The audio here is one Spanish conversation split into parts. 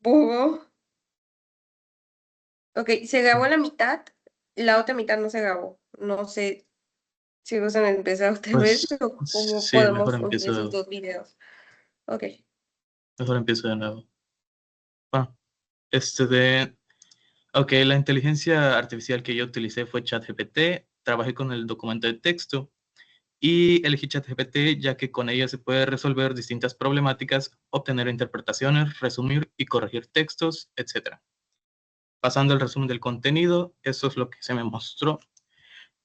Hugo. Ok, se grabó la mitad, la otra mitad no se grabó. No sé si gustan empezar otra vez Pues o cómo sí, podemos unir esos dos videos. Ok. mejor empiezo de nuevo. Bueno, este de, ok, la inteligencia artificial que yo utilicé fue ChatGPT, trabajé con el documento de texto y elegí ChatGPT ya que con ella se puede resolver distintas problemáticas, obtener interpretaciones, resumir y corregir textos, etc. Pasando al resumen del contenido, eso es lo que se me mostró.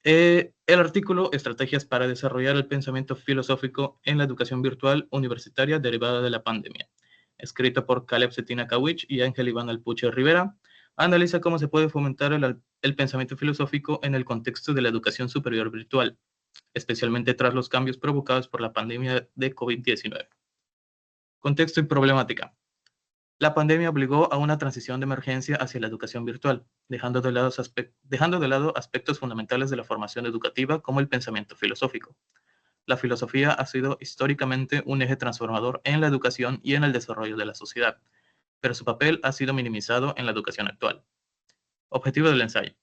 El artículo Estrategias para desarrollar el pensamiento filosófico en la educación virtual universitaria derivada de la pandemia, escrito por Caleb Cetina Kawich y Ángel Iván Alpuche Rivera, analiza cómo se puede fomentar el pensamiento filosófico en el contexto de la educación superior virtual, especialmente tras los cambios provocados por la pandemia de COVID-19. Contexto y problemática. La pandemia obligó a una transición de emergencia hacia la educación virtual, dejando de lado aspectos fundamentales de la formación educativa como el pensamiento filosófico. La filosofía ha sido históricamente un eje transformador en la educación y en el desarrollo de la sociedad, pero su papel ha sido minimizado en la educación actual. Objetivo del ensayo: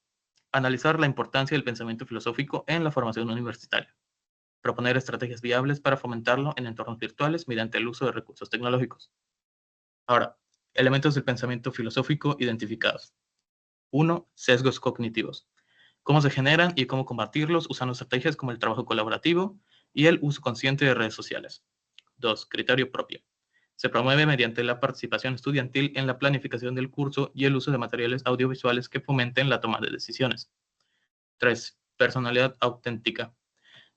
analizar la importancia del pensamiento filosófico en la formación universitaria, proponer estrategias viables para fomentarlo en entornos virtuales mediante el uso de recursos tecnológicos. Ahora, elementos del pensamiento filosófico identificados. 1. Sesgos cognitivos. Cómo se generan y cómo combatirlos usando estrategias como el trabajo colaborativo y el uso consciente de redes sociales. 2. Criterio propio. Se promueve mediante la participación estudiantil en la planificación del curso y el uso de materiales audiovisuales que fomenten la toma de decisiones. 3. Personalidad auténtica.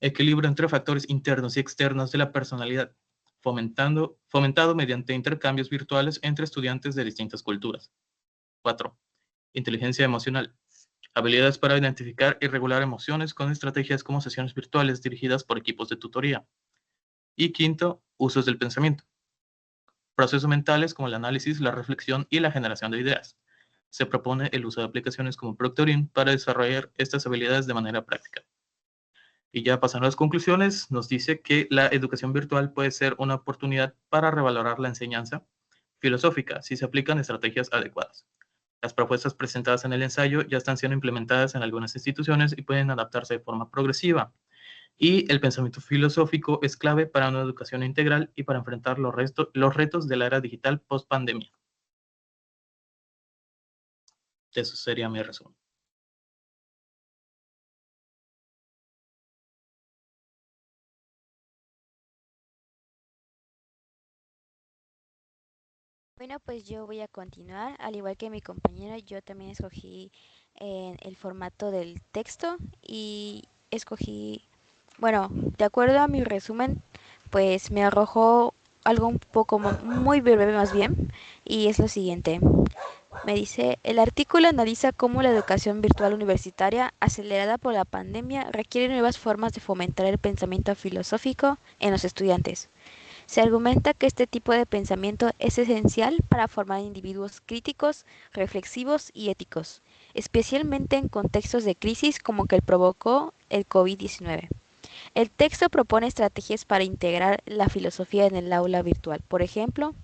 Equilibrio entre factores internos y externos de la personalidad, fomentado mediante intercambios virtuales entre estudiantes de distintas culturas. 4. Inteligencia emocional. Habilidades para identificar y regular emociones con estrategias como sesiones virtuales dirigidas por equipos de tutoría. Y quinto, usos del pensamiento. Procesos mentales como el análisis, la reflexión y la generación de ideas. Se propone el uso de aplicaciones como Proctoring para desarrollar estas habilidades de manera práctica. Y ya pasando a las conclusiones, nos dice que la educación virtual puede ser una oportunidad para revalorar la enseñanza filosófica si se aplican estrategias adecuadas. Las propuestas presentadas en el ensayo ya están siendo implementadas en algunas instituciones y pueden adaptarse de forma progresiva. Y el pensamiento filosófico es clave para una educación integral y para enfrentar los retos de la era digital post-pandemia. Eso sería mi resumen. Bueno, pues yo voy a continuar. Al igual que mi compañera, yo también escogí el formato del texto y escogí, bueno, de acuerdo a mi resumen, pues me arrojó algo un poco muy breve más bien, y es lo siguiente. Me dice, el artículo analiza cómo la educación virtual universitaria, acelerada por la pandemia, requiere nuevas formas de fomentar el pensamiento filosófico en los estudiantes. Se argumenta que este tipo de pensamiento es esencial para formar individuos críticos, reflexivos y éticos, especialmente en contextos de crisis como que provocó el COVID-19. El texto propone estrategias para integrar la filosofía en el aula virtual. Por ejemplo,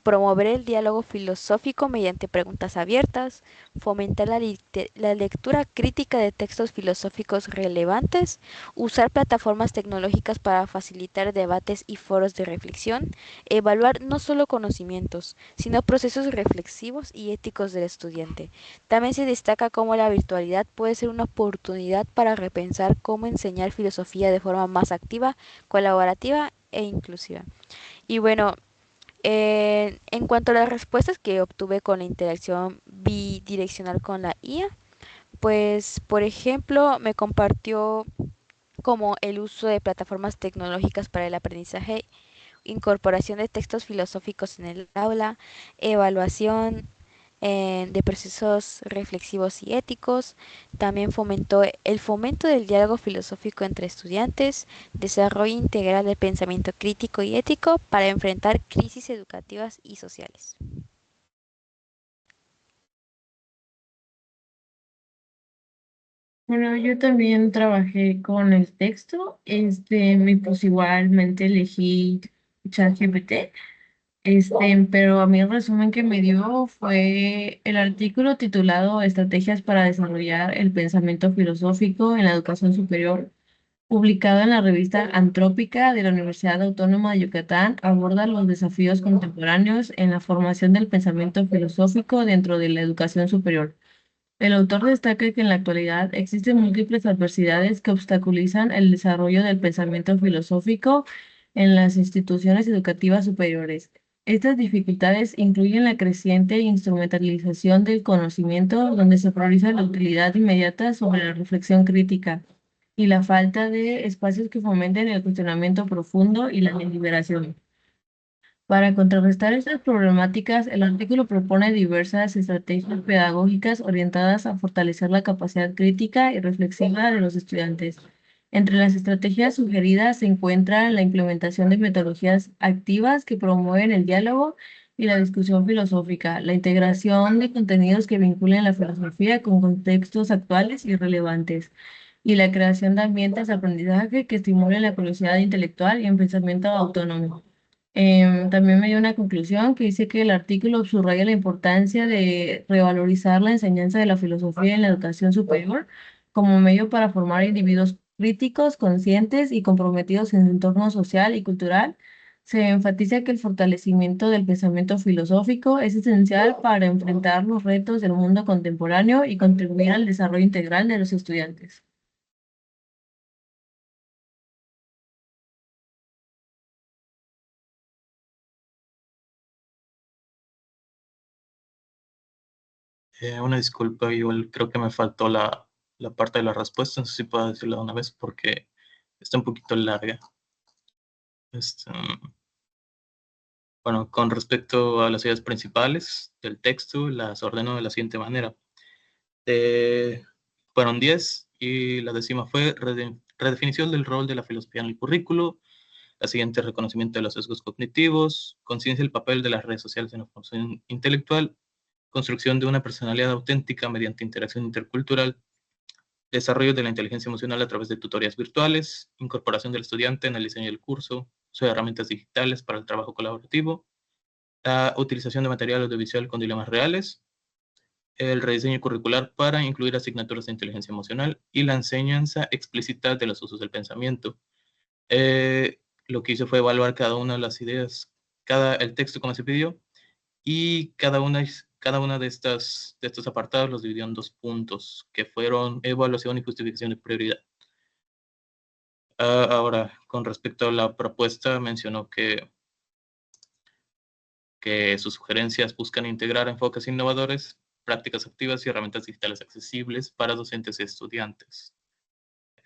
promover el diálogo filosófico mediante preguntas abiertas, fomentar la lectura crítica de textos filosóficos relevantes, usar plataformas tecnológicas para facilitar debates y foros de reflexión, evaluar no solo conocimientos, sino procesos reflexivos y éticos del estudiante. También se destaca cómo la virtualidad puede ser una oportunidad para repensar cómo enseñar filosofía de forma más activa, colaborativa e inclusiva. Y bueno, en cuanto a las respuestas que obtuve con la interacción bidireccional con la IA, pues por ejemplo me compartió como el uso de plataformas tecnológicas para el aprendizaje, incorporación de textos filosóficos en el aula, evaluación de procesos reflexivos y éticos. También fomentó el fomento del diálogo filosófico entre estudiantes, desarrollo integral del pensamiento crítico y ético para enfrentar crisis educativas y sociales. Bueno, yo también trabajé con el texto. Pues igualmente elegí ChatGPT. Pero a mí el resumen que me dio fue el artículo titulado Estrategias para desarrollar el pensamiento filosófico en la educación superior, publicado en la revista Antrópica de la Universidad Autónoma de Yucatán. Aborda los desafíos contemporáneos en la formación del pensamiento filosófico dentro de la educación superior. El autor destaca que en la actualidad existen múltiples adversidades que obstaculizan el desarrollo del pensamiento filosófico en las instituciones educativas superiores. Estas dificultades incluyen la creciente instrumentalización del conocimiento, donde se prioriza la utilidad inmediata sobre la reflexión crítica, y la falta de espacios que fomenten el cuestionamiento profundo y la deliberación. Para contrarrestar estas problemáticas, el artículo propone diversas estrategias pedagógicas orientadas a fortalecer la capacidad crítica y reflexiva de los estudiantes. Entre las estrategias sugeridas se encuentra la implementación de metodologías activas que promueven el diálogo y la discusión filosófica, la integración de contenidos que vinculen la filosofía con contextos actuales y relevantes, y la creación de ambientes de aprendizaje que estimulen la curiosidad intelectual y el pensamiento autónomo. También me dio una conclusión que dice que el artículo subraya la importancia de revalorizar la enseñanza de la filosofía en la educación superior como medio para formar individuos críticos, conscientes y comprometidos en su entorno social y cultural. Se enfatiza que el fortalecimiento del pensamiento filosófico es esencial para enfrentar los retos del mundo contemporáneo y contribuir al desarrollo integral de los estudiantes. Una disculpa, igual creo que me faltó la parte de la respuesta, no sé si puedo decirlo de una vez porque está un poquito larga. Este, bueno, con respecto a las ideas principales del texto, las ordeno de la siguiente manera. Fueron 10 y la décima fue redefinición del rol de la filosofía en el currículo. La siguiente, reconocimiento de los sesgos cognitivos, conciencia del papel de las redes sociales en la formación intelectual, construcción de una personalidad auténtica mediante interacción intercultural, desarrollo de la inteligencia emocional a través de tutorías virtuales, incorporación del estudiante en el diseño del curso, uso de herramientas digitales para el trabajo colaborativo, la utilización de material audiovisual con dilemas reales, el rediseño curricular para incluir asignaturas de inteligencia emocional y la enseñanza explícita de los usos del pensamiento. Lo que hice fue evaluar cada una de las ideas, el texto como se pidió, y cada una de estos apartados los dividió en 2 puntos, que fueron evaluación y justificación de prioridad. Ahora, con respecto a la propuesta, mencionó que sus sugerencias buscan integrar enfoques innovadores, prácticas activas y herramientas digitales accesibles para docentes y estudiantes.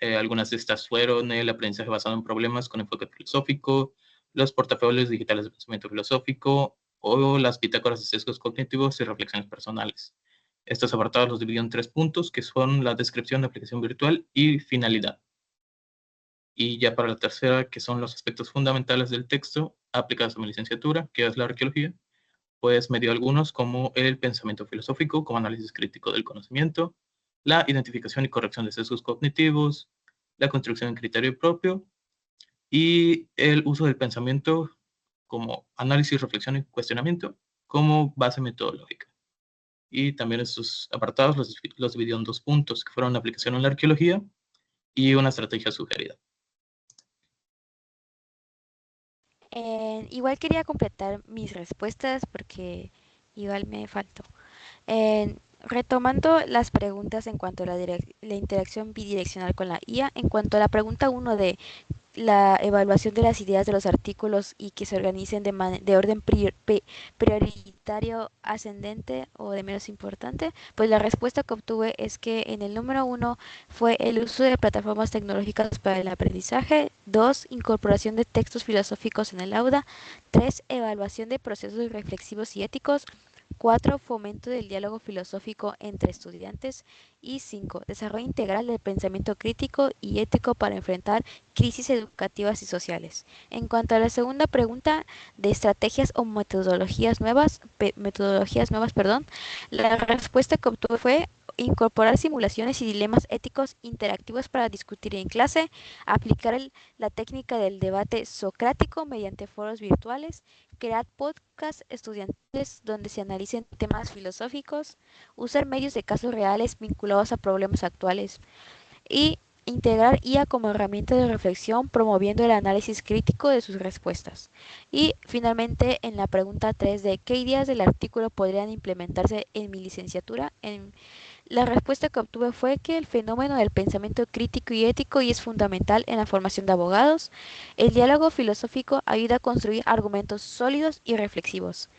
Algunas de estas fueron el aprendizaje basado en problemas con enfoque filosófico, los portafolios digitales de pensamiento filosófico o las bitácoras de sesgos cognitivos y reflexiones personales. Estos apartados los dividió en 3 puntos, que son la descripción de aplicación virtual y finalidad. Y ya para la tercera, que son los aspectos fundamentales del texto aplicados a mi licenciatura, que es la arqueología, pues me dio algunos como el pensamiento filosófico como análisis crítico del conocimiento, la identificación y corrección de sesgos cognitivos, la construcción de criterio propio y el uso del pensamiento como análisis, reflexión y cuestionamiento como base metodológica. Y también estos apartados los dividió en 2 puntos, que fueron la aplicación en la arqueología y una estrategia sugerida. Igual quería completar mis respuestas porque igual me faltó. Retomando las preguntas en cuanto a la interacción bidireccional con la IA, en cuanto a la pregunta 1 de la evaluación de las ideas de los artículos y que se organicen de orden prioritario ascendente o de menos importante, pues la respuesta que obtuve es que en el número 1 fue el uso de plataformas tecnológicas para el aprendizaje, 2, incorporación de textos filosóficos en el aula, 3, evaluación de procesos reflexivos y éticos, 4, fomento del diálogo filosófico entre estudiantes y 5, desarrollo integral del pensamiento crítico y ético para enfrentar crisis educativas y sociales. En cuanto a la segunda pregunta de estrategias o metodologías nuevas, perdón, la respuesta que obtuve fue incorporar simulaciones y dilemas éticos interactivos para discutir en clase, aplicar la técnica del debate socrático mediante foros virtuales, crear podcasts estudiantiles donde se analicen temas filosóficos, usar medios de casos reales vinculados a problemas actuales y integrar IA como herramienta de reflexión promoviendo el análisis crítico de sus respuestas. Y finalmente en la pregunta 3 de ¿qué ideas del artículo podrían implementarse en mi licenciatura? La respuesta que obtuve fue que el fenómeno del pensamiento crítico y ético y es fundamental en la formación de abogados. El diálogo filosófico ayuda a construir argumentos sólidos y reflexivos.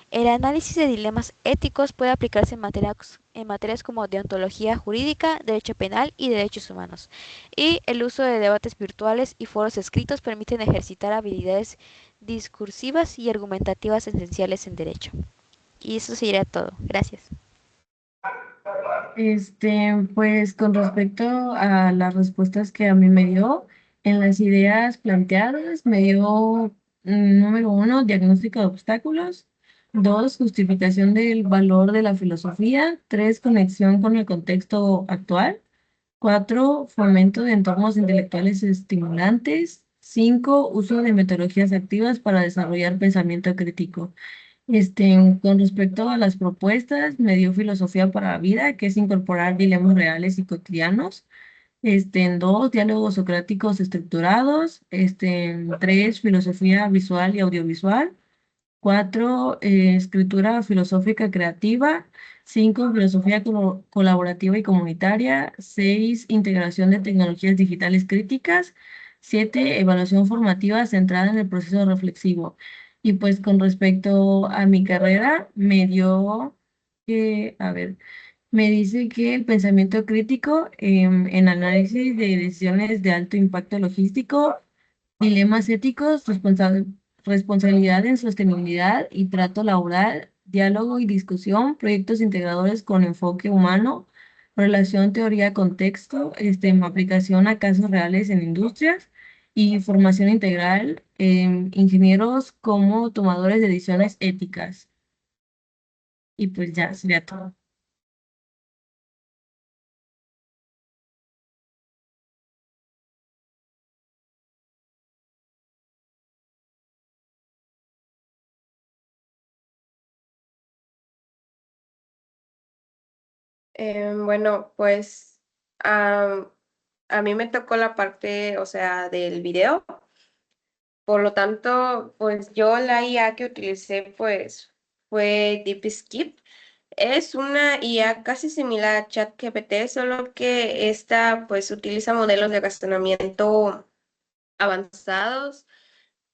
El análisis de dilemas éticos puede aplicarse en materias como deontología jurídica, derecho penal y derechos humanos. Y el uso de debates virtuales y foros escritos permiten ejercitar habilidades discursivas y argumentativas esenciales en derecho. Y eso sería todo. Gracias. Pues con respecto a las respuestas que a mí me dio, en las ideas planteadas me dio número 1, diagnóstico de obstáculos; 2, justificación del valor de la filosofía; 3, conexión con el contexto actual; 4, fomento de entornos intelectuales estimulantes; 5, uso de metodologías activas para desarrollar pensamiento crítico. Con respecto a las propuestas, me dio filosofía para la vida, que es incorporar dilemas reales y cotidianos. En 2, diálogos socráticos estructurados. En 3, filosofía visual y audiovisual. 4, escritura filosófica creativa. 5, filosofía colaborativa y comunitaria. 6, integración de tecnologías digitales críticas. 7, evaluación formativa centrada en el proceso reflexivo. Y pues con respecto a mi carrera, me dio que, a ver, me dice que el pensamiento crítico en análisis de decisiones de alto impacto logístico, dilemas éticos, responsabilidad en sostenibilidad y trato laboral, diálogo y discusión, proyectos integradores con enfoque humano, relación teoría-contexto, aplicación a casos reales en industrias y formación integral en ingenieros como tomadores de decisiones éticas. Y pues ya, sería todo. Bueno, pues am, a mí me tocó la parte, o sea, del video. Por lo tanto, pues yo la IA que utilicé, pues fue DeepSkip. Es una IA casi similar a ChatGPT, solo que esta, pues, utiliza modelos de razonamiento avanzados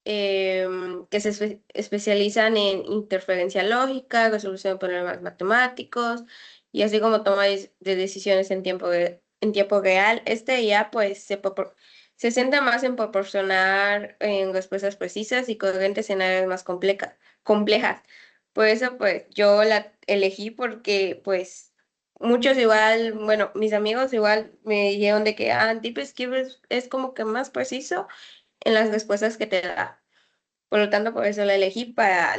que se especializan en interferencia lógica, resolución de problemas matemáticos y así como toma de decisiones en tiempo real. Este IA pues se centra más en proporcionar respuestas precisas y coherentes en áreas más complejas. Por eso pues yo la elegí porque pues muchos igual, bueno, mis amigos igual me dijeron de que DeepSkill es como que más preciso en las respuestas que te da. Por lo tanto, por eso la elegí para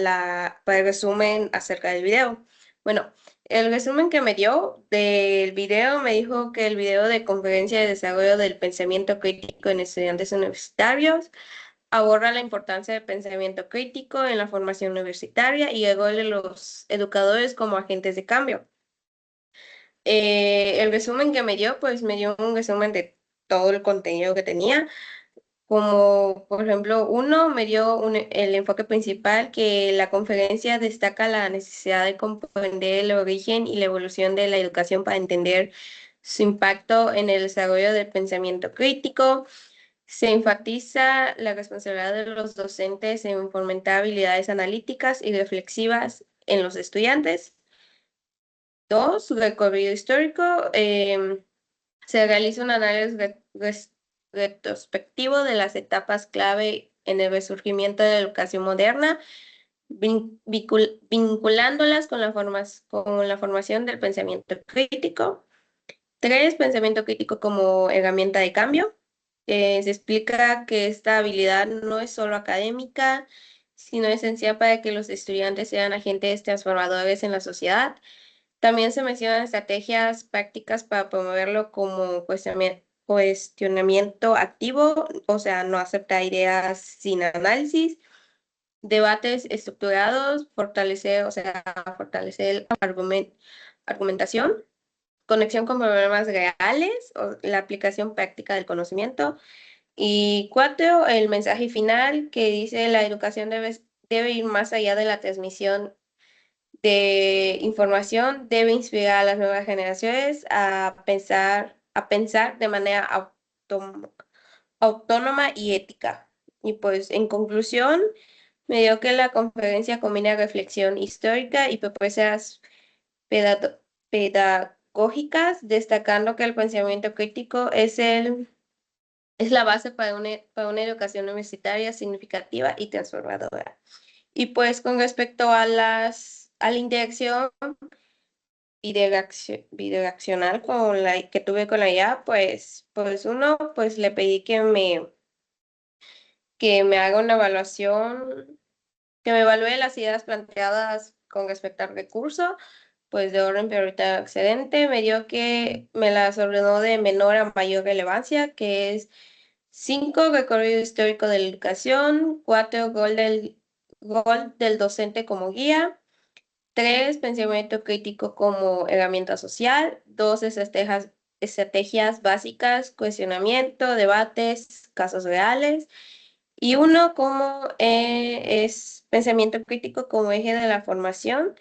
el resumen acerca del video. Bueno, el resumen que me dio del video me dijo que el video de conferencia de desarrollo del pensamiento crítico en estudiantes universitarios aborda la importancia del pensamiento crítico en la formación universitaria y el rol de los educadores como agentes de cambio. El resumen que me dio, pues me dio un resumen de todo el contenido que tenía. Como por ejemplo, uno me dio el enfoque principal que la conferencia destaca la necesidad de comprender el origen y la evolución de la educación para entender su impacto en el desarrollo del pensamiento crítico. Se enfatiza la responsabilidad de los docentes en fomentar habilidades analíticas y reflexivas en los estudiantes. Dos, su recorrido histórico. Se realiza un análisis retrospectivo de las etapas clave en el resurgimiento de la educación moderna, vinculándolas con con la formación del pensamiento crítico. Tres, pensamiento crítico como herramienta de cambio. Se explica que esta habilidad no es solo académica, sino esencial para que los estudiantes sean agentes transformadores en la sociedad. También se mencionan estrategias prácticas para promoverlo como cuestionamiento activo, o sea, no aceptar ideas sin análisis, debates estructurados, fortalecer argumentación, conexión con problemas reales, o la aplicación práctica del conocimiento. Y cuatro, el mensaje final que dice la educación debe ir más allá de la transmisión de información, debe inspirar a las nuevas generaciones a pensar de manera autónoma y ética. Y pues en conclusión, me dio que la conferencia combina reflexión histórica y propuestas pedagógicas, destacando que el pensamiento crítico es la base para una educación universitaria significativa y transformadora. Y pues con respecto a a la interacción bidireccional con que tuve con la IA, pues uno, pues le pedí que me haga una evaluación, que me evalúe las ideas planteadas con respecto al recurso, pues de orden prioritario excedente, me dio que me las ordenó de menor a mayor relevancia, que es 5, recorrido histórico de la educación, 4, rol del docente como guía, 3, pensamiento crítico como herramienta social, 2, estrategias básicas, cuestionamiento, debates, casos reales, y uno como es pensamiento crítico como eje de la formación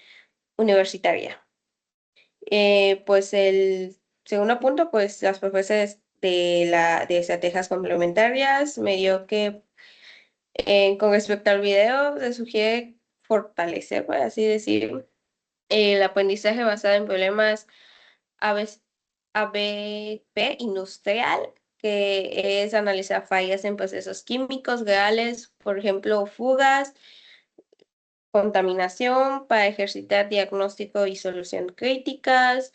universitaria. Pues el segundo punto, pues las propuestas de estrategias complementarias me dio que con respecto al video se sugiere fortalecer, por así decir, el aprendizaje basado en problemas AB ABP industrial, que es analizar fallas en procesos químicos reales, por ejemplo, fugas, contaminación, para ejercitar diagnóstico y solución críticas.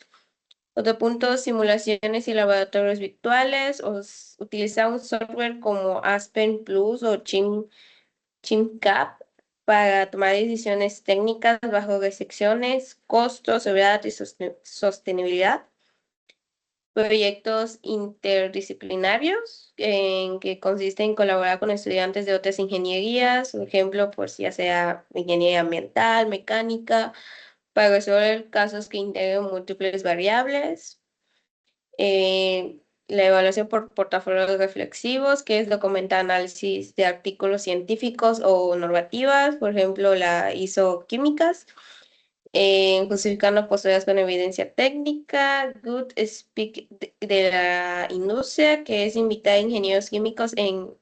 Otro punto, simulaciones y laboratorios virtuales, utilizar un software como Aspen Plus o ChimCap para tomar decisiones técnicas bajo restricciones, costos, seguridad y sostenibilidad. Proyectos interdisciplinarios en que consiste en colaborar con estudiantes de otras ingenierías, por ejemplo, pues ya sea ingeniería ambiental, mecánica, para resolver casos que integren múltiples variables. La evaluación por portafolios reflexivos, que es documentar análisis de artículos científicos o normativas, por ejemplo, la isoquímicas, justificando posturas con evidencia técnica, Good Speak de la industria, que es invitar a ingenieros químicos en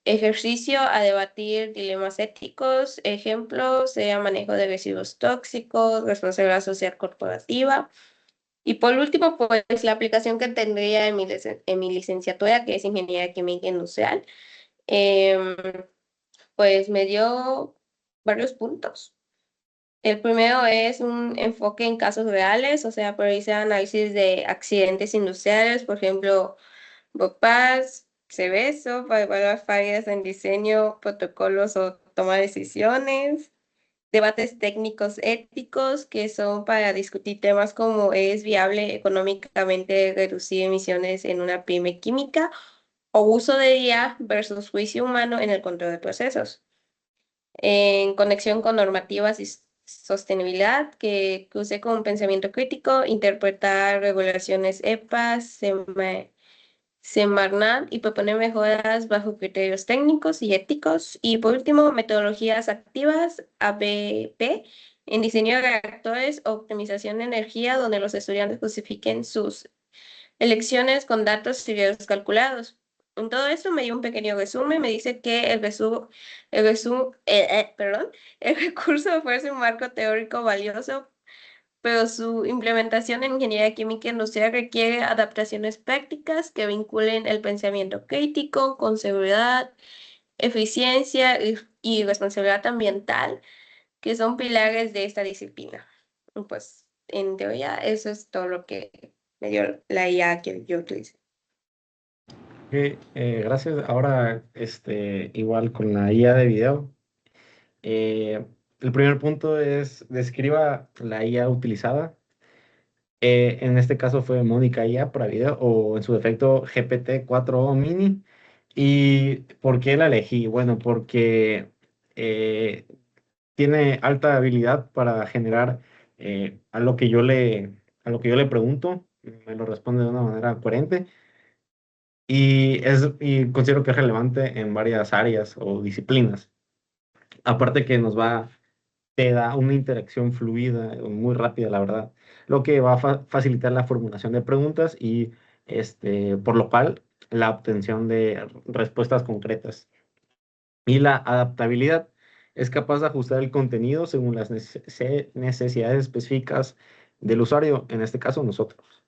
ejercicio a debatir dilemas éticos, ejemplos, sea manejo de residuos tóxicos, responsabilidad social corporativa. Y por último, pues la aplicación que tendría en en mi licenciatura, que es Ingeniería Química Industrial, em, pues me dio varios puntos. El primero es un enfoque en casos reales, o sea, priorizar análisis de accidentes industriales, por ejemplo, BOPAS, CEBESO, para evaluar fallas en diseño, protocolos o toma de decisiones. Debates técnicos éticos, que son para discutir temas como es viable económicamente reducir emisiones en una pyme química o uso de IA versus juicio humano en el control de procesos. En conexión con normativas y sostenibilidad, que use con un pensamiento crítico, interpretar regulaciones EPA, Semarnat y propone mejoras bajo criterios técnicos y éticos. Y por último, metodologías activas, ABP, en diseño de reactores, optimización de energía, donde los estudiantes justifiquen sus elecciones con datos y videos calculados. En todo esto me dio un pequeño resumen, me dice que perdón, el recurso ofrece un marco teórico valioso, pero su implementación en ingeniería química industrial requiere adaptaciones prácticas que vinculen el pensamiento crítico con seguridad, eficiencia y responsabilidad ambiental, que son pilares de esta disciplina. Pues, en teoría, eso es todo lo que me dio la IA que yo utilicé. Ok, gracias. Ahora, igual con la IA de video. El primer punto es describa la IA utilizada. En este caso fue Mónica IA para video o en su defecto GPT-4o Mini. ¿Y por qué la elegí? Bueno, porque eh, tiene alta habilidad para generar a lo que yo le pregunto, me lo responde de una manera coherente y considero que es relevante en varias áreas o disciplinas. Aparte que te da una interacción fluida, muy rápida, la verdad, lo que va a facilitar la formulación de preguntas y por lo cual la obtención de respuestas concretas. Y la adaptabilidad es capaz de ajustar el contenido según las necesidades específicas del usuario, en este caso nosotros,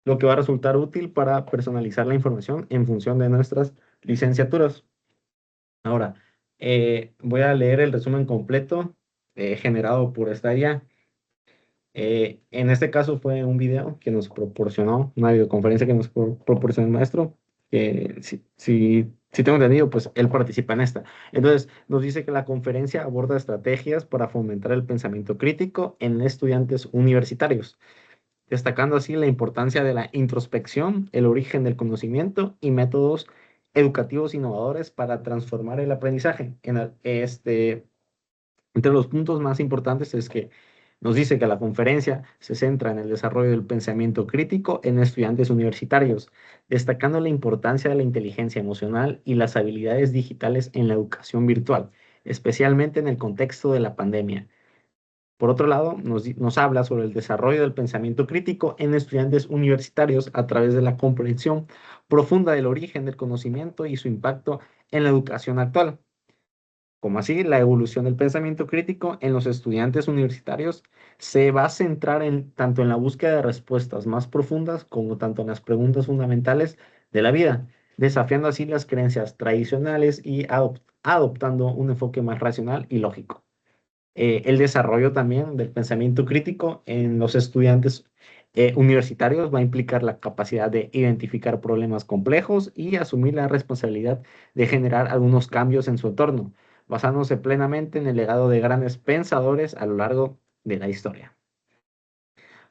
lo que va a resultar útil para personalizar la información en función de nuestras licenciaturas. Ahora, voy a leer el resumen completo generado por esta IA. En este caso fue un video que nos proporcionó, una videoconferencia que nos proporcionó el maestro, que si tengo entendido, pues él participa en esta. Entonces, nos dice que la conferencia aborda estrategias para fomentar el pensamiento crítico en estudiantes universitarios, destacando así la importancia de la introspección, el origen del conocimiento y métodos educativos innovadores para transformar el aprendizaje. Entre los puntos más importantes es que nos dice que la conferencia se centra en el desarrollo del pensamiento crítico en estudiantes universitarios, destacando la importancia de la inteligencia emocional y las habilidades digitales en la educación virtual, especialmente en el contexto de la pandemia. Por otro lado, nos habla sobre el desarrollo del pensamiento crítico en estudiantes universitarios a través de la comprensión profunda del origen del conocimiento y su impacto en la educación actual, como así la evolución del pensamiento crítico en los estudiantes universitarios se va a centrar tanto en la búsqueda de respuestas más profundas como tanto en las preguntas fundamentales de la vida, desafiando así las creencias tradicionales y adoptando un enfoque más racional y lógico. El desarrollo también del pensamiento crítico en los estudiantes universitarios va a implicar la capacidad de identificar problemas complejos y asumir la responsabilidad de generar algunos cambios en su entorno, basándose plenamente en el legado de grandes pensadores a lo largo de la historia.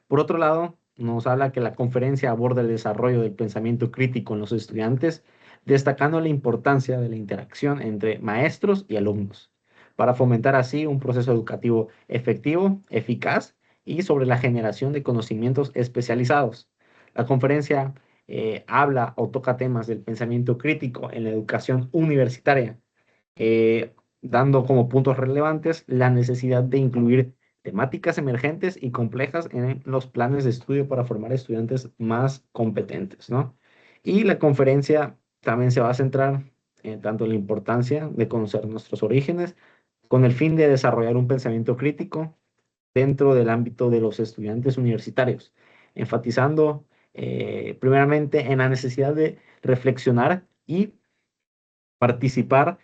Por otro lado, nos habla que la conferencia aborda el desarrollo del pensamiento crítico en los estudiantes, destacando la importancia de la interacción entre maestros y alumnos, para fomentar así un proceso educativo efectivo, eficaz y sobre la generación de conocimientos especializados. La conferencia habla o toca temas del pensamiento crítico en la educación universitaria, eh, dando como puntos relevantes la necesidad de incluir temáticas emergentes y complejas en los planes de estudio para formar estudiantes más competentes, ¿no? Y la conferencia también se va a centrar tanto en la importancia de conocer nuestros orígenes, con el fin de desarrollar un pensamiento crítico dentro del ámbito de los estudiantes universitarios, enfatizando primeramente en la necesidad de reflexionar y participar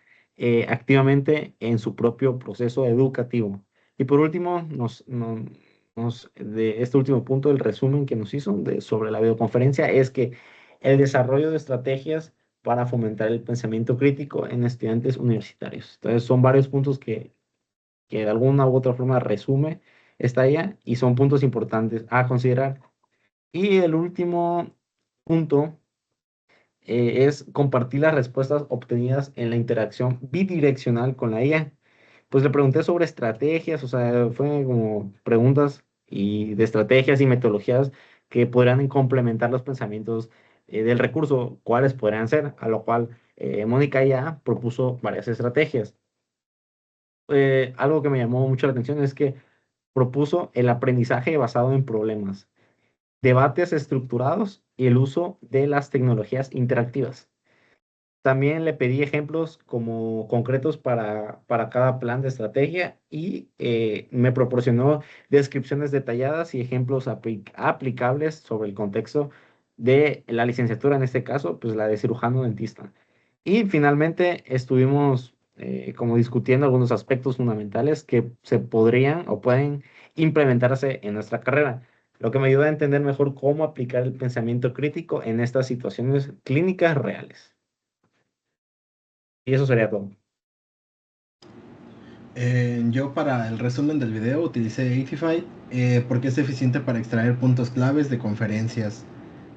activamente en su propio proceso educativo. Y por último, de este último punto, el resumen que nos hizo sobre la videoconferencia es que el desarrollo de estrategias para fomentar el pensamiento crítico en estudiantes universitarios. Entonces, son varios puntos que de alguna u otra forma resume esta idea y son puntos importantes a considerar. Y el último punto es compartir las respuestas obtenidas en la interacción bidireccional con la IA. Pues le pregunté sobre estrategias, o sea, fue como preguntas de estrategias y metodologías que podrían complementar los pensamientos del recurso, cuáles podrían ser, a lo cual Mónica ya propuso varias estrategias. Algo que me llamó mucho la atención es que propuso el aprendizaje basado en problemas, debates estructurados y el uso de las tecnologías interactivas. También le pedí ejemplos como concretos para cada plan de estrategia y me proporcionó descripciones detalladas y ejemplos aplicables sobre el contexto de la licenciatura, en este caso, pues la de cirujano dentista. Y finalmente estuvimos como discutiendo algunos aspectos fundamentales que se podrían o pueden implementarse en nuestra carrera, lo que me ayuda a entender mejor cómo aplicar el pensamiento crítico en estas situaciones clínicas reales. Y eso sería todo. Yo para el resumen del video utilicé 85 porque es eficiente para extraer puntos claves de conferencias.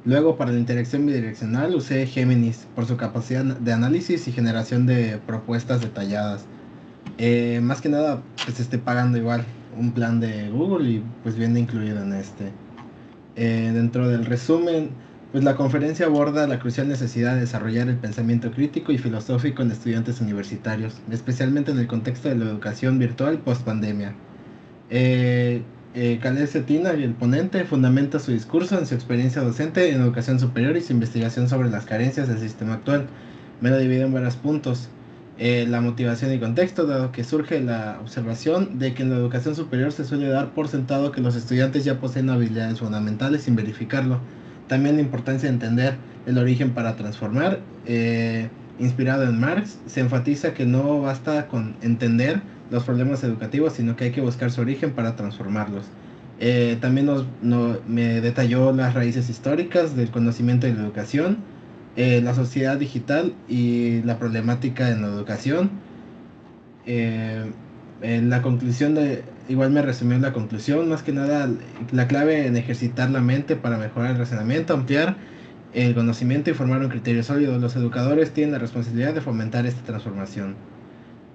Luego para la interacción bidireccional usé Géminis por su capacidad de análisis y generación de propuestas detalladas. Más que nada pues estoy pagando igual un plan de Google y pues viene incluido en este. Dentro del resumen, pues la conferencia aborda la crucial necesidad de desarrollar el pensamiento crítico y filosófico en estudiantes universitarios, especialmente en el contexto de la educación virtual post-pandemia. Khaled Cetina, el ponente, fundamenta su discurso en su experiencia docente en educación superior y su investigación sobre las carencias del sistema actual. Me lo divido en varios puntos. La motivación y contexto, dado que surge la observación de que en la educación superior se suele dar por sentado que los estudiantes ya poseen habilidades fundamentales sin verificarlo. También la importancia de entender el origen para transformar. Inspirado en Marx, se enfatiza que no basta con entender los problemas educativos, sino que hay que buscar su origen para transformarlos. También me detalló las raíces históricas del conocimiento y la educación, la sociedad digital y la problemática en la educación. En la conclusión igual me resumió la conclusión, más que nada la clave en ejercitar la mente para mejorar el razonamiento, ampliar el conocimiento y formar un criterio sólido. Los educadores tienen la responsabilidad de fomentar esta transformación.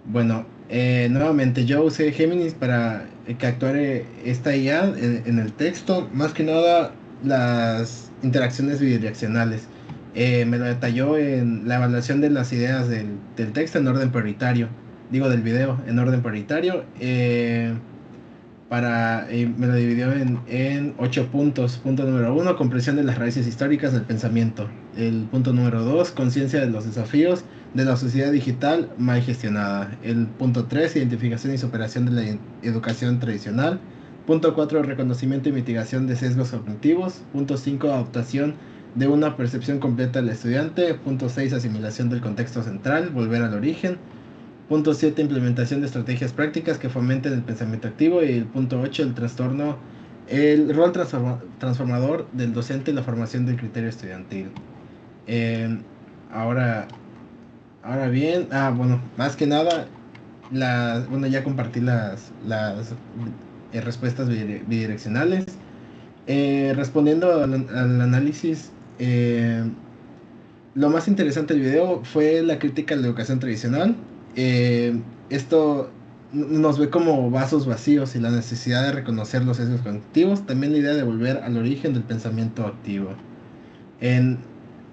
Bueno, nuevamente yo usé Géminis para que actuara esta IA en el texto, más que nada las interacciones bidireccionales. Me lo detalló en la evaluación de las ideas del texto en orden prioritario, digo del video en orden prioritario. Me lo dividió en 8 puntos. Punto número 1, comprensión de las raíces históricas del pensamiento. El punto número 2, conciencia de los desafíos de la sociedad digital mal gestionada. El punto 3, identificación y superación de la educación tradicional. Punto 4, reconocimiento y mitigación de sesgos cognitivos. Punto 5, adaptación de una percepción completa del estudiante. Punto 6, asimilación del contexto central, volver al origen. Punto 7, implementación de estrategias prácticas que fomenten el pensamiento activo. Y el punto 8, el rol transformador del docente y la formación del criterio estudiantil. Eh, ahora, ahora bien, bueno, más que nada, bueno, ya compartí las respuestas bidireccionales. Respondiendo al análisis, lo más interesante del video fue la crítica a la educación tradicional. Esto nos ve como vasos vacíos y la necesidad de reconocer los sesgos cognitivos. También la idea de volver al origen del pensamiento activo. En,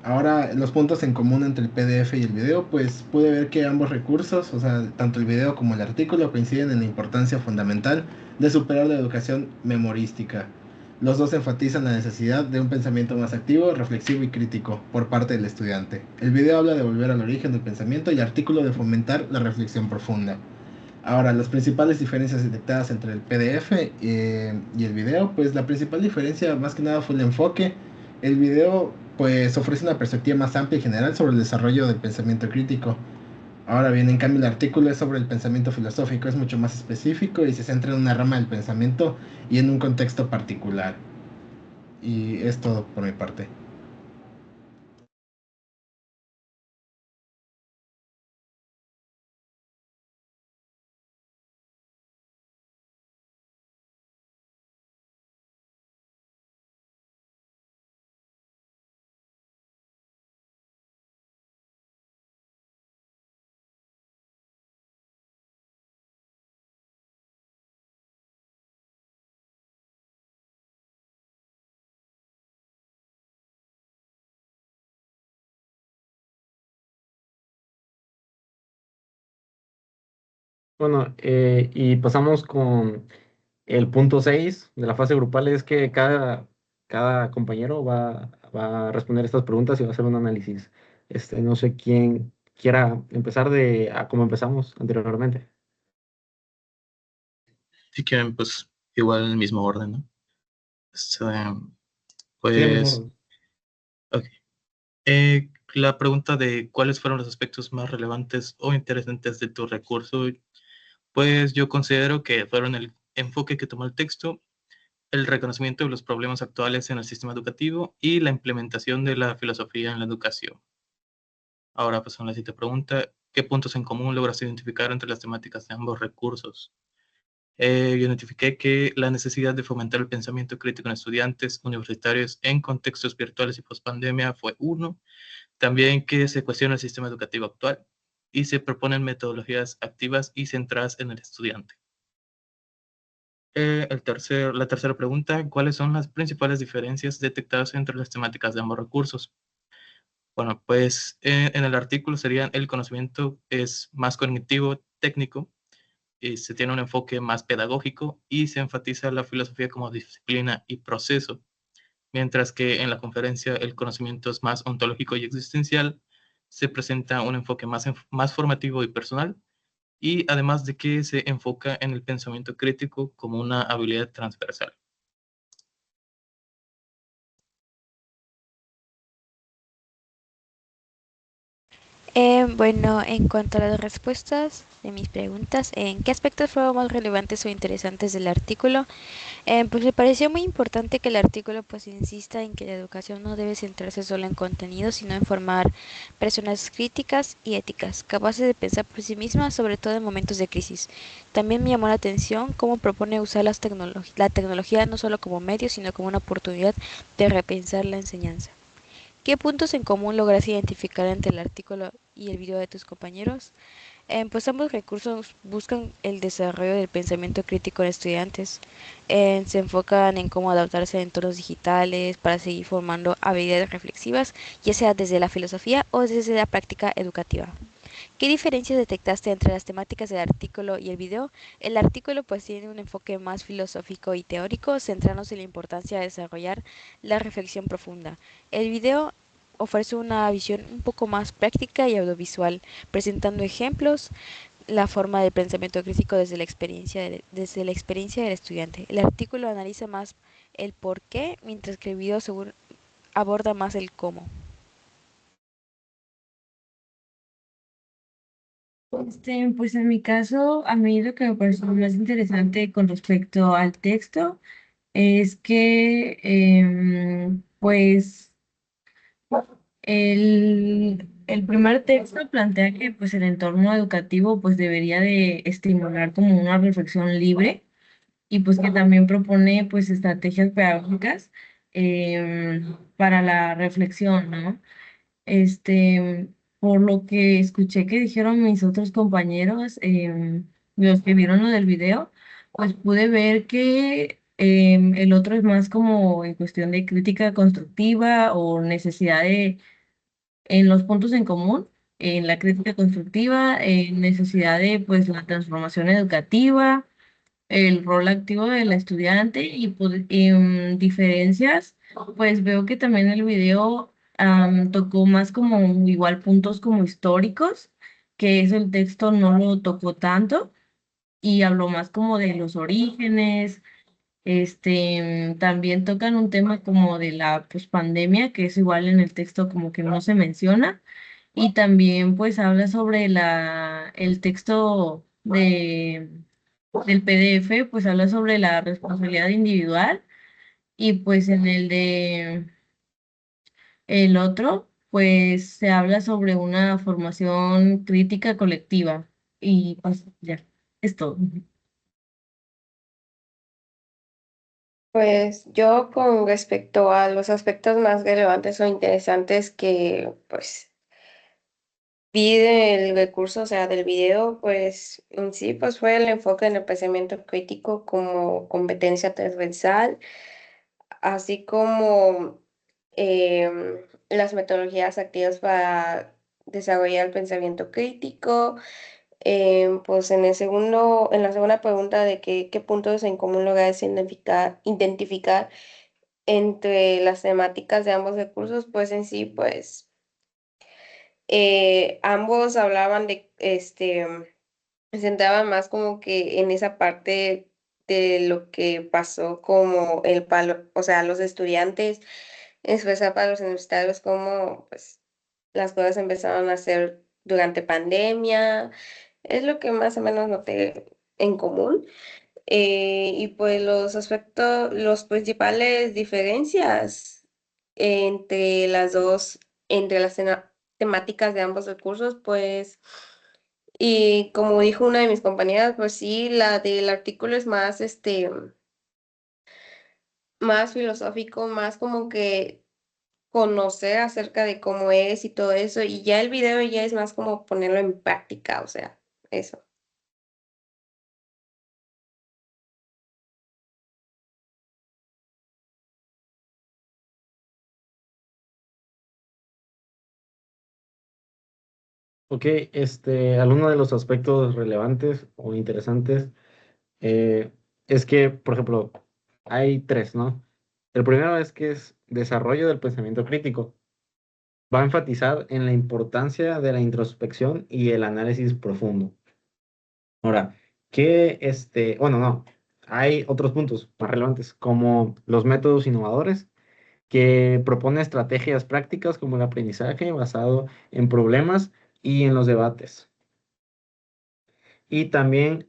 Ahora, los puntos en común entre el PDF y el video, pues pude ver que ambos recursos, o sea, tanto el video como el artículo, coinciden en la importancia fundamental de superar la educación memorística. Los dos enfatizan la necesidad de un pensamiento más activo, reflexivo y crítico por parte del estudiante. El video habla de volver al origen del pensamiento y el artículo de fomentar la reflexión profunda. Ahora, las principales diferencias detectadas entre el PDF y el video, pues la principal diferencia más que nada fue el enfoque. El video pues ofrece una perspectiva más amplia y general sobre el desarrollo del pensamiento crítico. Ahora bien, en cambio el artículo es sobre el pensamiento filosófico, es mucho más específico y se centra en una rama del pensamiento y en un contexto particular. Y es todo por mi parte. Bueno, y pasamos con el punto 6 de la fase grupal, es que cada compañero va a responder estas preguntas y va a hacer un análisis. No sé quién quiera empezar a como empezamos anteriormente. Si quieren, pues igual en el mismo orden, ¿no? Este, Sí, el mismo pues, orden. ok. La pregunta de cuáles fueron los aspectos más relevantes o interesantes de tu recurso, pues yo considero que fueron el enfoque que tomó el texto, el reconocimiento de los problemas actuales en el sistema educativo y la implementación de la filosofía en la educación. Ahora pasamos a la siguiente pregunta. ¿Qué puntos en común logras identificar entre las temáticas de ambos recursos? Yo identifiqué que la necesidad de fomentar el pensamiento crítico en estudiantes universitarios en contextos virtuales y pospandemia fue uno. También que se cuestiona el sistema educativo actual y se proponen metodologías activas y centradas en el estudiante. La tercera pregunta, ¿cuáles son las principales diferencias detectadas entre las temáticas de ambos recursos? Bueno, pues en el artículo serían el conocimiento es más cognitivo, técnico, y se tiene un enfoque más pedagógico y se enfatiza la filosofía como disciplina y proceso, mientras que en la conferencia el conocimiento es más ontológico y existencial, se presenta un enfoque más formativo y personal, y además de que se enfoca en el pensamiento crítico como una habilidad transversal. Bueno, en cuanto a las respuestas de mis preguntas, ¿en qué aspectos fueron más relevantes o interesantes del artículo? Pues me pareció muy importante que el artículo pues insista en que la educación no debe centrarse solo en contenido, sino en formar personas críticas y éticas, capaces de pensar por sí mismas, sobre todo en momentos de crisis. También me llamó la atención cómo propone usar la tecnología no solo como medio, sino como una oportunidad de repensar la enseñanza. ¿Qué puntos en común logras identificar entre el artículo y el video de tus compañeros? Pues ambos recursos buscan el desarrollo del pensamiento crítico en estudiantes. Se enfocan en cómo adaptarse a entornos digitales para seguir formando habilidades reflexivas, ya sea desde la filosofía o desde la práctica educativa. ¿Qué diferencias detectaste entre las temáticas del artículo y el video? El artículo pues tiene un enfoque más filosófico y teórico, centrándose en la importancia de desarrollar la reflexión profunda. El video ofrece una visión un poco más práctica y audiovisual, presentando ejemplos, la forma del pensamiento crítico desde la experiencia del estudiante. El artículo analiza más el por qué, mientras que el video aborda más el cómo. Pues en mi caso, a mí lo que me pareció más interesante con respecto al texto es que, pues, el primer texto plantea que, pues, el entorno educativo, pues, debería de estimular como una reflexión libre y, pues, que también propone, pues, estrategias pedagógicas para la reflexión, ¿no? Por lo que escuché que dijeron mis otros compañeros, los que vieron lo del video, pues pude ver que el otro es más como en cuestión de crítica constructiva o necesidad en los puntos en común, en la crítica constructiva, en necesidad de pues la transformación educativa, el rol activo del estudiante y pues, diferencias, pues veo que también el video tocó más como igual puntos como históricos, que eso el texto no lo tocó tanto y habló más como de los orígenes. También tocan un tema como de la pues, pandemia, que es igual en el texto como que no se menciona. Y también pues habla sobre el texto del PDF, pues habla sobre la responsabilidad individual y pues en el de el otro, pues se habla sobre una formación crítica colectiva y pues ya, es todo. Pues yo con respecto a los aspectos más relevantes o interesantes que pues vi del recurso, o sea, del video, pues en sí pues fue el enfoque en el pensamiento crítico como competencia transversal, así como las metodologías activas para desarrollar el pensamiento crítico. Pues en la segunda pregunta de qué puntos en común lograr identificar entre las temáticas de ambos recursos, pues en sí, pues ambos hablaban se centraban más como que en esa parte de lo que pasó como el palo, o sea, los estudiantes, expresar para los universitarios cómo pues las cosas empezaron a hacer durante pandemia, es lo que más o menos noté en común. Y pues los principales diferencias entre las dos, entre las temáticas de ambos recursos, pues Y como dijo una de mis compañeras, pues sí, la del artículo es más, más filosófico, más como que conocer acerca de cómo es y todo eso, y ya el video ya es más como ponerlo en práctica, o sea, eso. Ok, alguno de los aspectos relevantes o interesantes es que, por ejemplo, hay tres, ¿no? El primero es que es desarrollo del pensamiento crítico. Va a enfatizar en la importancia de la introspección y el análisis profundo. Ahora, bueno, no, hay otros puntos más relevantes, como los métodos innovadores, que propone estrategias prácticas como el aprendizaje basado en problemas y en los debates. Y también,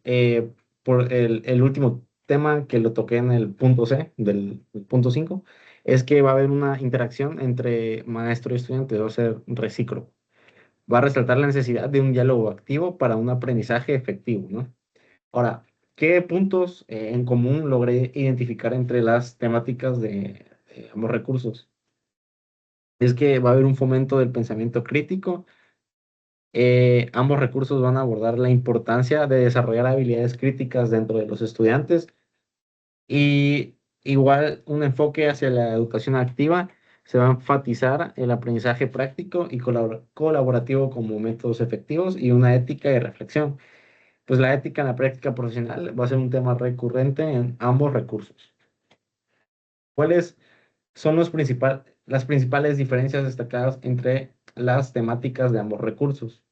por el último tema que lo toqué en el punto C del punto 5 es que va a haber una interacción entre maestro y estudiante, va a ser recíproco. Va a resaltar la necesidad de un diálogo activo para un aprendizaje efectivo, ¿no? Ahora, ¿qué puntos en común logré identificar entre las temáticas de ambos recursos? Es que va a haber un fomento del pensamiento crítico. Ambos recursos van a abordar la importancia de desarrollar habilidades críticas dentro de los estudiantes y igual un enfoque hacia la educación activa. Se va a enfatizar el aprendizaje práctico y colaborativo como métodos efectivos y una ética de reflexión. Pues la ética en la práctica profesional va a ser un tema recurrente en ambos recursos. ¿Cuáles son las principales diferencias destacadas entre las temáticas de ambos recursos?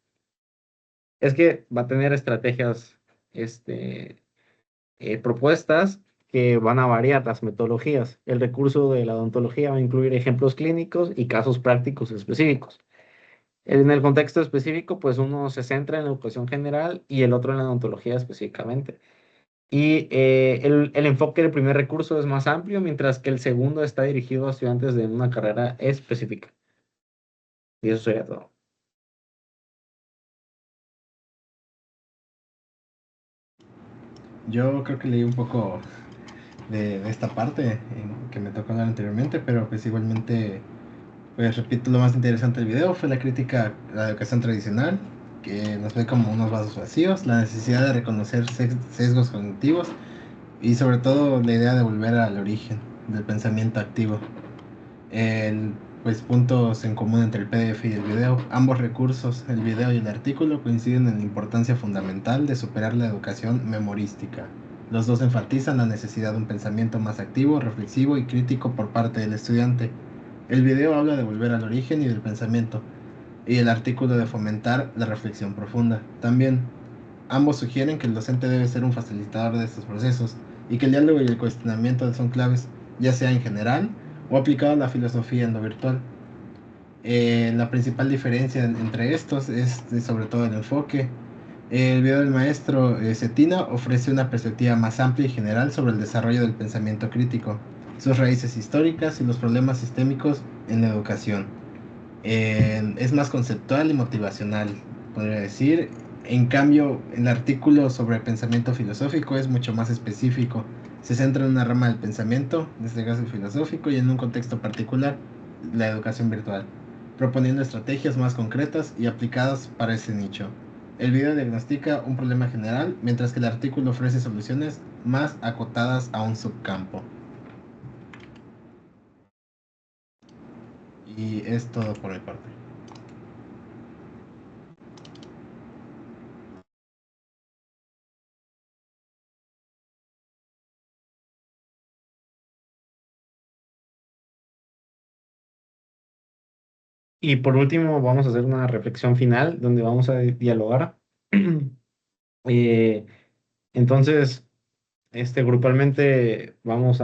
Es que va a tener estrategias propuestas que van a variar las metodologías. El recurso de la odontología va a incluir ejemplos clínicos y casos prácticos específicos. En el contexto específico, pues uno se centra en la educación general y el otro en la odontología específicamente. Y el enfoque del primer recurso es más amplio, mientras que el segundo está dirigido a estudiantes de una carrera específica. Y eso sería todo. Yo creo que leí un poco de esta parte que me tocó hablar anteriormente, pero pues igualmente, pues repito, lo más interesante del video fue la crítica a la educación tradicional, que nos ve como unos vasos vacíos, la necesidad de reconocer sesgos cognitivos y sobre todo la idea de volver al origen del pensamiento activo. El, pues puntos en común entre el PDF y el video. Ambos recursos, el video y el artículo, coinciden en la importancia fundamental de superar la educación memorística. Los dos enfatizan la necesidad de un pensamiento más activo, reflexivo y crítico por parte del estudiante. El video habla de volver al origen y del pensamiento, y el artículo de fomentar la reflexión profunda. También, ambos sugieren que el docente debe ser un facilitador de estos procesos y que el diálogo y el cuestionamiento son claves, ya sea en general o aplicado a la filosofía en lo virtual. La principal diferencia entre estos es sobre todo el enfoque. El video del maestro Cetina ofrece una perspectiva más amplia y general sobre el desarrollo del pensamiento crítico, sus raíces históricas y los problemas sistémicos en la educación. Es más conceptual y motivacional, podría decir. En cambio, el artículo sobre pensamiento filosófico es mucho más específico. Se centra en una rama del pensamiento, en este caso el filosófico, y en un contexto particular, la educación virtual, proponiendo estrategias más concretas y aplicadas para ese nicho. El video diagnostica un problema general, mientras que el artículo ofrece soluciones más acotadas a un subcampo. Y es todo por mi parte. Y por último, vamos a hacer una reflexión final donde vamos a dialogar. Eh, entonces, grupalmente vamos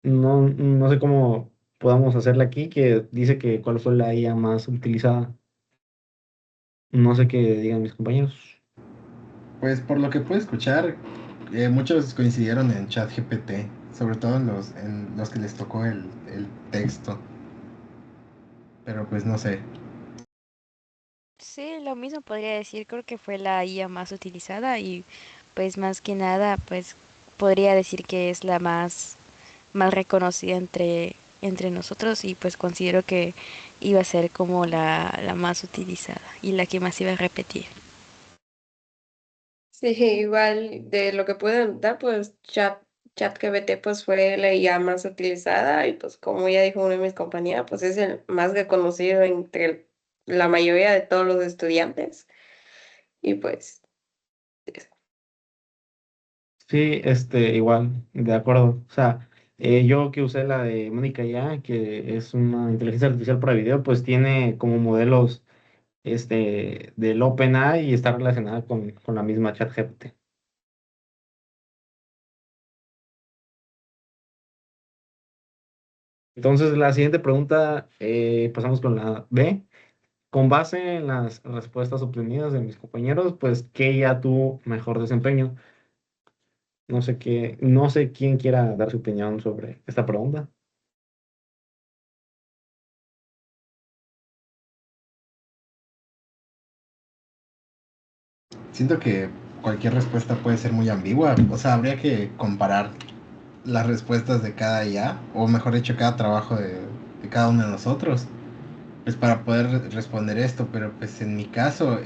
no sé cómo podamos hacerla aquí, que dice que cuál fue la IA más utilizada. No sé qué digan mis compañeros. Pues por lo que pude escuchar, muchos coincidieron en ChatGPT, sobre todo en los que les tocó el texto. Pero pues no sé. Sí, lo mismo podría decir, creo que fue la IA más utilizada y pues más que nada, pues podría decir que es la más reconocida entre nosotros y pues considero que iba a ser como la más utilizada y la que más iba a repetir. Sí, igual de lo que pude notar, pues ChatGPT pues fue la IA más utilizada y pues como ya dijo una de mis compañeras, pues es el más reconocido entre la mayoría de todos los estudiantes y pues Sí, igual, de acuerdo. O sea, yo que usé la de Mónica Ya, que es una inteligencia artificial para video, pues tiene como modelos del OpenAI y está relacionada con la misma ChatGPT. Entonces, la siguiente pregunta, pasamos con la B. Con base en las respuestas obtenidas de mis compañeros, pues, ¿qué ya tuvo mejor desempeño? No sé quién quiera dar su opinión sobre esta pregunta. Siento que cualquier respuesta puede ser muy ambigua. O sea, habría que comparar las respuestas de cada IA, o mejor dicho, cada trabajo de cada uno de nosotros, pues para poder responder esto. Pero pues en mi caso,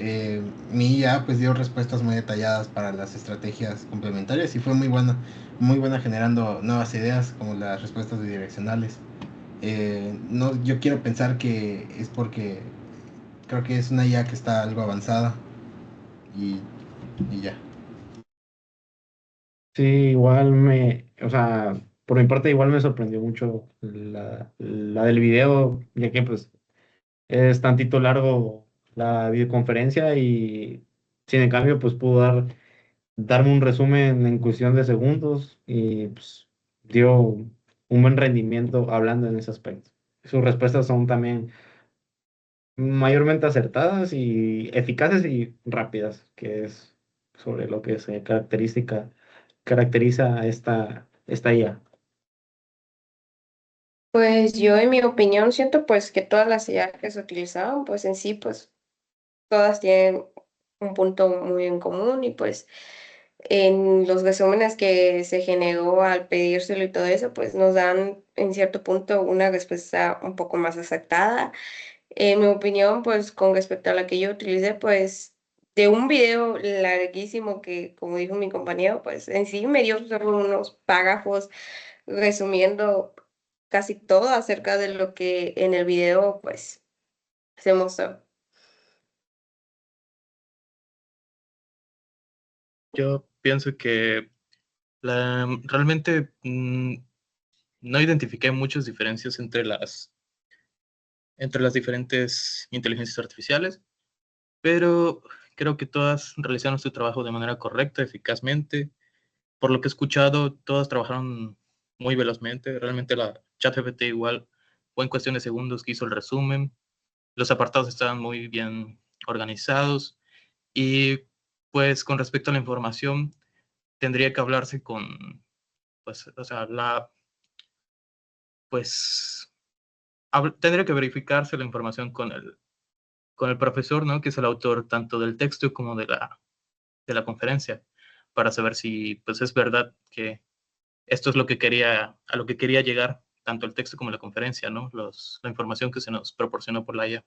mi IA pues dio respuestas muy detalladas para las estrategias complementarias y fue muy buena generando nuevas ideas como las respuestas bidireccionales. No, yo quiero pensar que es porque creo que es una IA que está algo avanzada y, y ya. Sí, o sea, por mi parte igual me sorprendió mucho la del video, ya que pues es tantito largo la videoconferencia y sin en cambio pues pudo darme un resumen en cuestión de segundos y pues dio un buen rendimiento hablando en ese aspecto. Sus respuestas son también mayormente acertadas y eficaces y rápidas, que es sobre lo que caracteriza a esta IA. pues yo en mi opinión siento pues que todas las IA que se utilizaban pues en sí pues todas tienen un punto muy en común y pues en los resúmenes que se generó al pedírselo y todo eso, pues nos dan en cierto punto una respuesta un poco más acertada. En mi opinión, pues con respecto a la que yo utilicé, pues de un video larguísimo que, como dijo mi compañero, pues en sí me dio solo unos párrafos resumiendo casi todo acerca de lo que en el video pues se mostró. Yo pienso que realmente no identifiqué muchas diferencias entre las diferentes inteligencias artificiales, pero creo que todas realizaron su trabajo de manera correcta, eficazmente. Por lo que he escuchado, todas trabajaron muy velozmente. Realmente la ChatGPT igual fue en cuestión de segundos que hizo el resumen. Los apartados estaban muy bien organizados y pues con respecto a la información tendría que hablarse con, pues, o sea, pues, tendría que verificarse la información con el profesor, ¿no? Que es el autor tanto del texto como de la conferencia, para saber si, pues, es verdad que esto es a lo que quería llegar, tanto el texto como la conferencia, ¿no? La información que se nos proporcionó por la IA.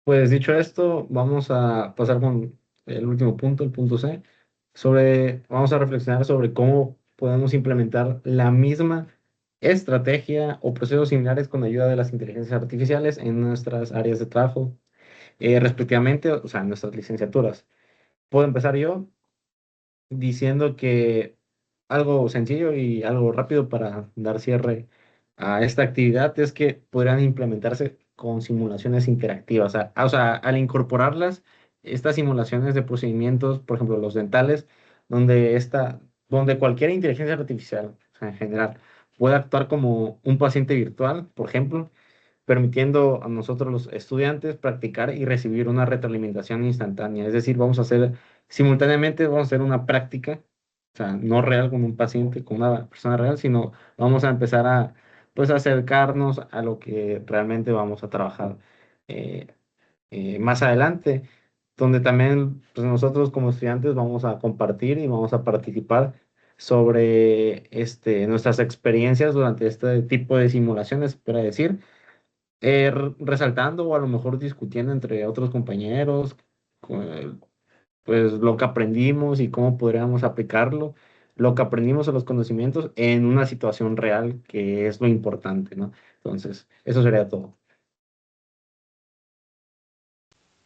Pues dicho esto, vamos a pasar con el último punto, el punto C, vamos a reflexionar sobre cómo podemos implementar la misma estrategia o procesos similares con ayuda de las inteligencias artificiales en nuestras áreas de trabajo, respectivamente, o sea, en nuestras licenciaturas. Puedo empezar yo diciendo que algo sencillo y algo rápido para dar cierre a esta actividad es que podrían implementarse con simulaciones interactivas. O sea, al incorporarlas, estas simulaciones de procedimientos, por ejemplo, los dentales, donde cualquier inteligencia artificial, o sea, en general, puede actuar como un paciente virtual, por ejemplo, permitiendo a nosotros los estudiantes practicar y recibir una retroalimentación instantánea. Es decir, vamos a hacer simultáneamente, vamos a hacer una práctica, o sea, no real con un paciente, con una persona real, sino vamos a empezar a, pues, acercarnos a lo que realmente vamos a trabajar eh, más adelante, donde también pues, nosotros como estudiantes vamos a compartir y vamos a participar sobre nuestras experiencias durante este tipo de simulaciones, para decir, resaltando o a lo mejor discutiendo entre otros compañeros, pues lo que aprendimos y cómo podríamos aplicarlo, lo que aprendimos o los conocimientos en una situación real, que es lo importante, ¿no? Entonces, eso sería todo.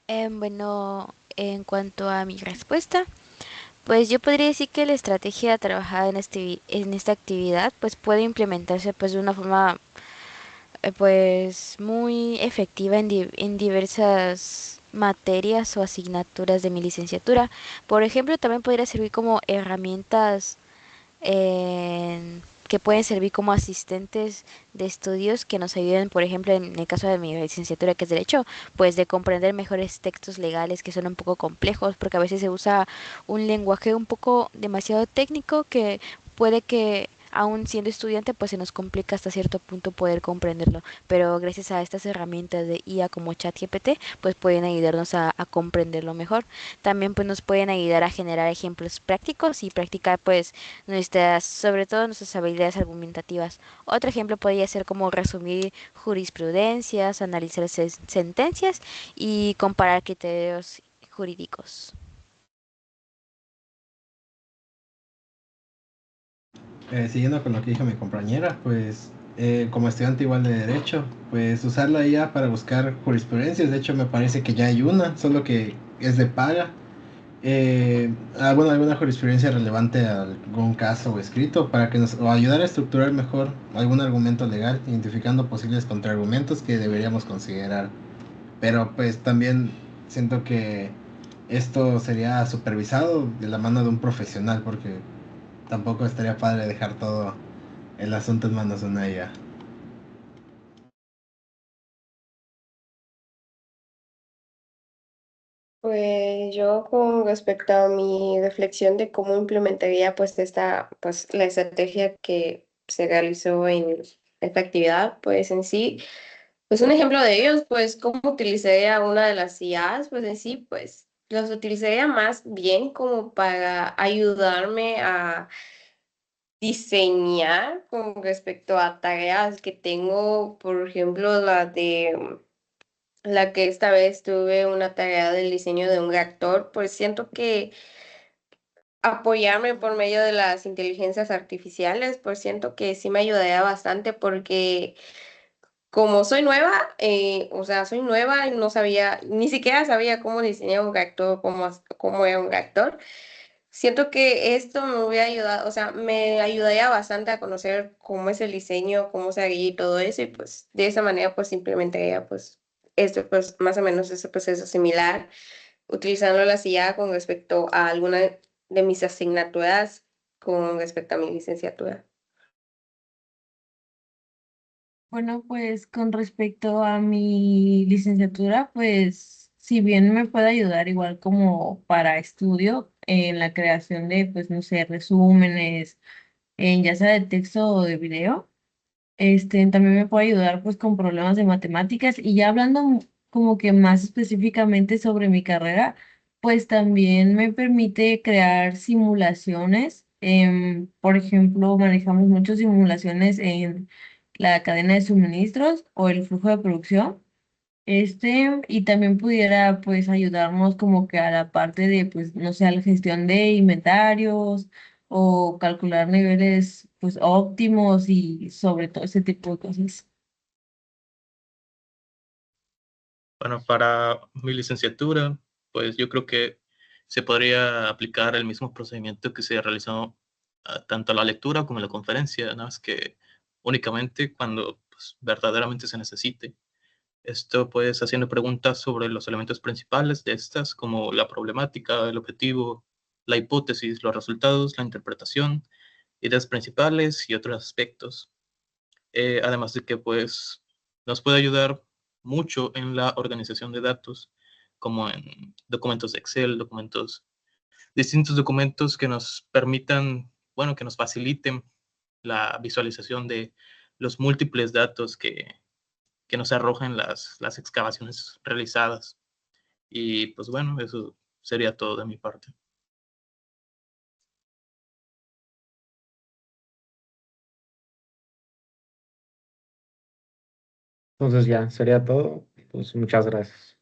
Bueno, en cuanto a mi respuesta, pues yo podría decir que la estrategia trabajada en esta actividad pues puede implementarse pues de una forma pues muy efectiva en diversas materias o asignaturas de mi licenciatura. Por ejemplo, también podría servir como herramientas que pueden servir como asistentes de estudios que nos ayuden, por ejemplo, en el caso de mi licenciatura que es Derecho, pues de comprender mejores textos legales que son un poco complejos, porque a veces se usa un lenguaje un poco demasiado técnico que puede que aún siendo estudiante pues se nos complica hasta cierto punto poder comprenderlo, pero gracias a estas herramientas de IA como ChatGPT pues pueden ayudarnos a comprenderlo mejor. También pues nos pueden ayudar a generar ejemplos prácticos y practicar pues sobre todo nuestras habilidades argumentativas. Otro ejemplo podría ser como resumir jurisprudencias, analizar sentencias y comparar criterios jurídicos. Siguiendo con lo que dijo mi compañera, pues como estudiante igual de Derecho, pues usar la IA para buscar jurisprudencias. De hecho, me parece que ya hay una, solo que es de paga. Alguna jurisprudencia relevante a algún caso o escrito para que nos o ayudar a estructurar mejor algún argumento legal, identificando posibles contraargumentos que deberíamos considerar. Pero pues también siento que esto sería supervisado de la mano de un profesional, porque tampoco estaría padre dejar todo el asunto en manos de una IA. Pues yo con respecto a mi reflexión de cómo implementaría pues pues la estrategia que se realizó en esta actividad, pues en sí, pues un ejemplo de ellos, pues cómo utilizaría una de las IAs, pues en sí, pues los utilizaría más bien como para ayudarme a diseñar con respecto a tareas que tengo, por ejemplo, la que esta vez tuve una tarea del diseño de un reactor, pues siento que apoyarme por medio de las inteligencias artificiales, pues siento que sí me ayudaría bastante porque como soy nueva, o sea, soy nueva y no sabía, ni siquiera sabía cómo diseñar un reactor, cómo era un reactor. Siento que esto me hubiera ayudado, o sea, me ayudaría bastante a conocer cómo es el diseño, cómo se haría y todo eso, y pues de esa manera pues implementaría pues esto, pues más o menos ese proceso similar, utilizando la IA con respecto a alguna de mis asignaturas con respecto a mi licenciatura. Bueno, pues con respecto a mi licenciatura, pues si bien me puede ayudar igual como para estudio en la creación de, pues no sé, resúmenes, en ya sea de texto o de video, también me puede ayudar pues con problemas de matemáticas y ya hablando como que más específicamente sobre mi carrera, pues también me permite crear simulaciones. Por ejemplo, manejamos muchas simulaciones en la cadena de suministros o el flujo de producción. Y también pudiera pues ayudarnos como que a la parte de pues no sé, a la gestión de inventarios o calcular niveles pues óptimos y sobre todo ese tipo de cosas. Bueno, para mi licenciatura, pues yo creo que se podría aplicar el mismo procedimiento que se realizó tanto a la lectura como a la conferencia, nada más que únicamente cuando pues, verdaderamente se necesite. Esto pues haciendo preguntas sobre los elementos principales de estas, como la problemática, el objetivo, la hipótesis, los resultados, la interpretación, ideas principales y otros aspectos. Además de que pues Nos puede ayudar mucho en la organización de datos, como en documentos de Excel, distintos documentos que nos permitan, bueno, que nos faciliten la visualización de los múltiples datos que nos arrojan las excavaciones realizadas. Y pues bueno, eso sería todo de mi parte. Entonces ya sería todo. Pues muchas gracias.